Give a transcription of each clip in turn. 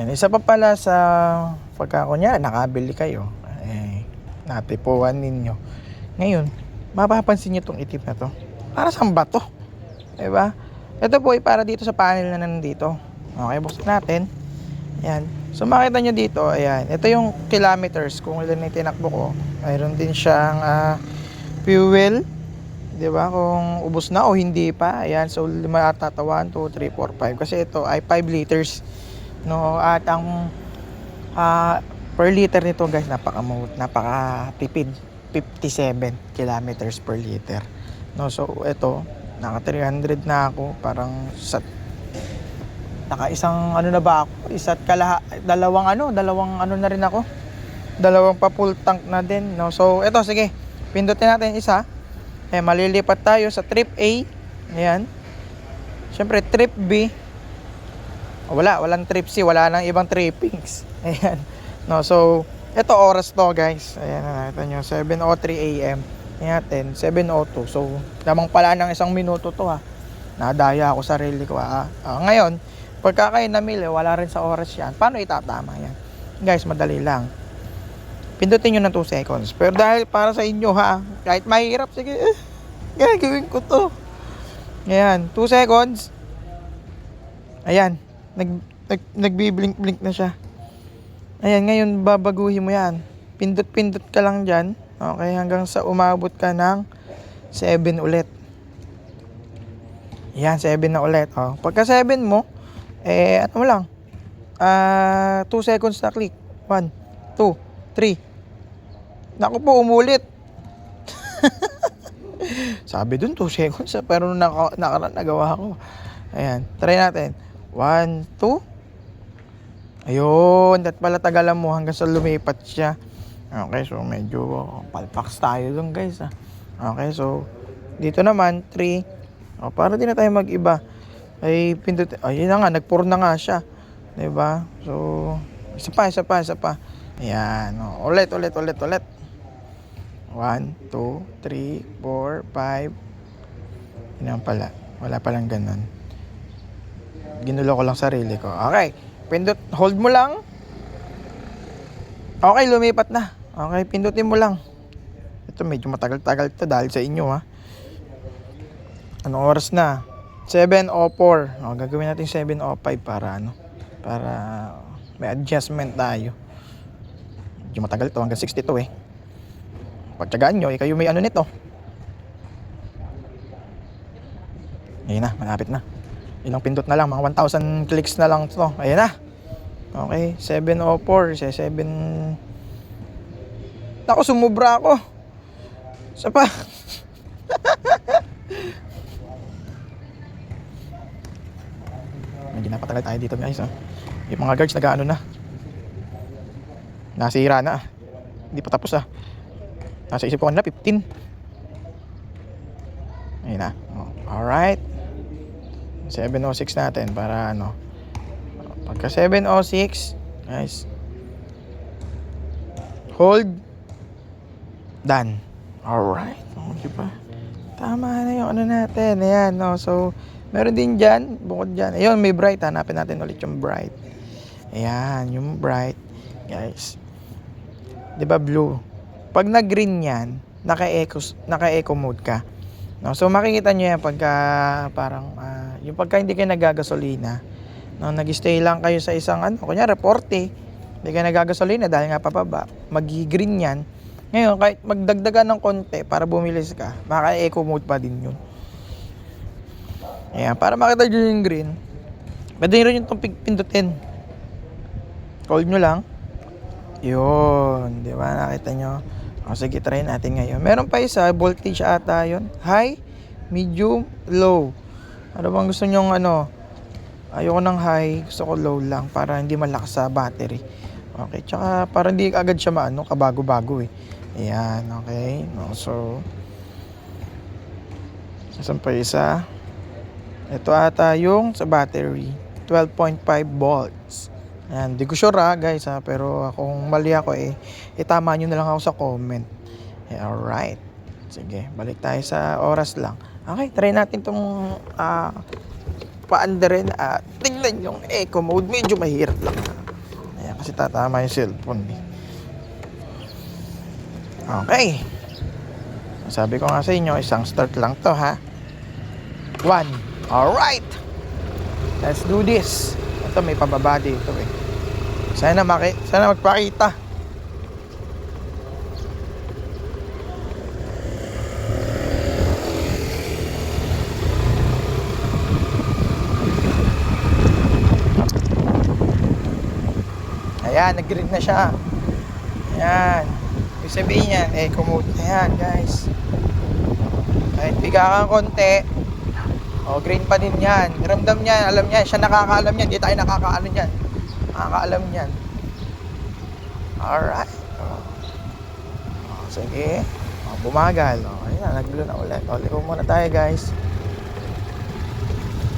Ayan, isa pa pala sa pagka kunyari nakabili kayo, natipuan ninyo. Ngayon, mapapansin nyo tong itim na to. Para saan ba to? Diba? Ito po ay para dito sa panel na nandito. Okay, buksan natin. Ayan. So makita nyo dito, ayan. Ito yung kilometers kung ilan yung tinakbo ko. Mayroon din siyang fuel. Diba? Kung ubos na o hindi pa. Ayan. So 5 ata 1, 2, 3, 4, 5. Kasi ito ay 5 liters. No, at ang per liter nito guys, napakatipid, 57 kilometers per liter. No, so ito, naka 300 na ako, parang naka isang ano na ba ako, dalawang ano na rin ako. Dalawang pa full tank na din, no. So ito, sige. Pindutin natin isa. Malilipat tayo sa trip A. Ayan. Siyempre trip B. Walang trip C, wala nang ibang trippings. Ayan. No, so ito oras to, guys. Ayan, nakita nyo, 7:03 AM. Ayan, 7:02. So, lamang pala ng isang minuto to, ha. Nadaya ako sa sarili ko, ha. Ngayon, pagka kayo namili, wala rin sa oras yan. Paano itatama yan? Guys, madali lang. Pindutin nyo ng 2 seconds. Pero dahil para sa inyo, ha, kahit mahirap, sige, gagawin ko to. Ayan, 2 seconds. Ayan. Nagbi-blink na siya. Ayan, ngayon babaguhin mo yan. Pindot ka lang dyan. Okay, hanggang sa umabot ka ng 7 ulit. Ayan, 7 na ulit. Pagka 7 mo, ano mo lang, 2 seconds na click. 1, 2, 3. Naku po, umulit. Sabi dun 2 seconds, pero nagawa ko. Ayan, try natin. 1, 2. Ayun, dat pala tagalan mo hanggang sa lumipat siya. Okay, so medyo palpax tayo dun, guys. Okay, so dito naman 3. Para din na tayo mag-iba. Ay pindot. Ayun na nga, nag-pour na nga siya. 'Di ba? So isa pa. Ayan, ulit. 1, 2, 3, 4, 5. Yan pala. Wala palang ganun. Ginulo ko lang sarili ko. Okay. Pindot, hold mo lang. Okay, lumipat na. Okay, pindutin mo lang. Ito medyo matagal-tagal to dahil sa inyo, ha. Anong oras na? 7:04. Gagawin natin 7:05 para may adjustment tayo. Medyo matagal to, hanggang 62 eh. Pagtyagaan nyo, kayo may ano nito. Ayun na, malapit na. Ilang pindot na lang, mga 1,000 clicks na lang to. Ayan na. Okay, 7:04, 7. Ako, sumubra ako. Isa pa. Medyo napatagal tayo dito, guys. Yung mga guards nag-ano na. Nasira na. Hindi pa tapos, Nasa isip ko kanina 15. Ayun na. Alright. 7:06 natin para pagka 7:06, guys, hold, done. Alright, diba? Tama na yung natin. Ayan, so meron din dyan, bukod dyan, ayun, may bright. Hanapin natin ulit yung bright. Ayan, yung bright, guys, diba blue? Pag nag-green yan, naka-eco mode ka. No, so makikita nyo yan pagka parang yung pagka hindi kayo nagagasolina, nag-stay lang kayo sa isang kunyari 40, hindi kayo nagagasolina dahil nga papaba, mag-green yan. Ngayon, kahit magdagdagan ng konti para bumilis ka, maka-eco mode pa din yun. Ayan, para makita nyo yung green, pwede rin yung itong pindutin. Hold nyo lang. Yun, di ba? Nakita nyo? Sige, try natin ngayon. Meron pa isa, voltage ata yun. High, medium, low. Ano bang gusto nyong ayoko ng high, gusto ko low lang para hindi malakas sa battery. Okay, tsaka para hindi agad siya kabago-bago eh. Ayan, okay. So, saan pa isa? Ito ata yung sa battery. 12.5 volts. Ayan, di ko sure guys pero kung mali ako itama nyo na lang ako sa comment. Alright. Sige, balik tayo sa oras lang. Okay, try natin itong paanda rin. Tingnan yung eco mode, medyo mahirap lang. kasi tatama yung cellphone eh. Okay. Sabi ko nga sa inyo, isang start lang to ha. 1. Alright. Let's do this. Ito may pababa dito eh. Sana magpakita. Ayan, nag-green na siya. Ayan. Ibig sabihin yan, commute na yan, guys. Kahit biga kang konti, green pa din yan. Ramdam niyan, alam niya, siya nakakaalam niyan. Hindi tayo nakakaano niyan. Nakakaalam niyan. Alright. Sige. Bumagal. Ayan, nag-blue na ulit. Liko muna tayo, guys.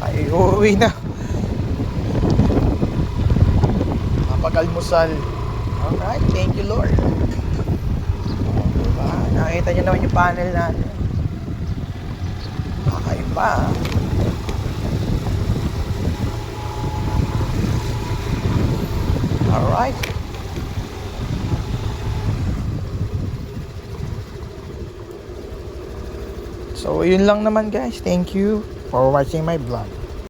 Ay, uuwi na. Pag-almusal. Alright, thank you Lord. Diba? Nakita nyo naman yung panel natin. Kakaiba. Alright. So, yun lang naman guys. Thank you for watching my vlog.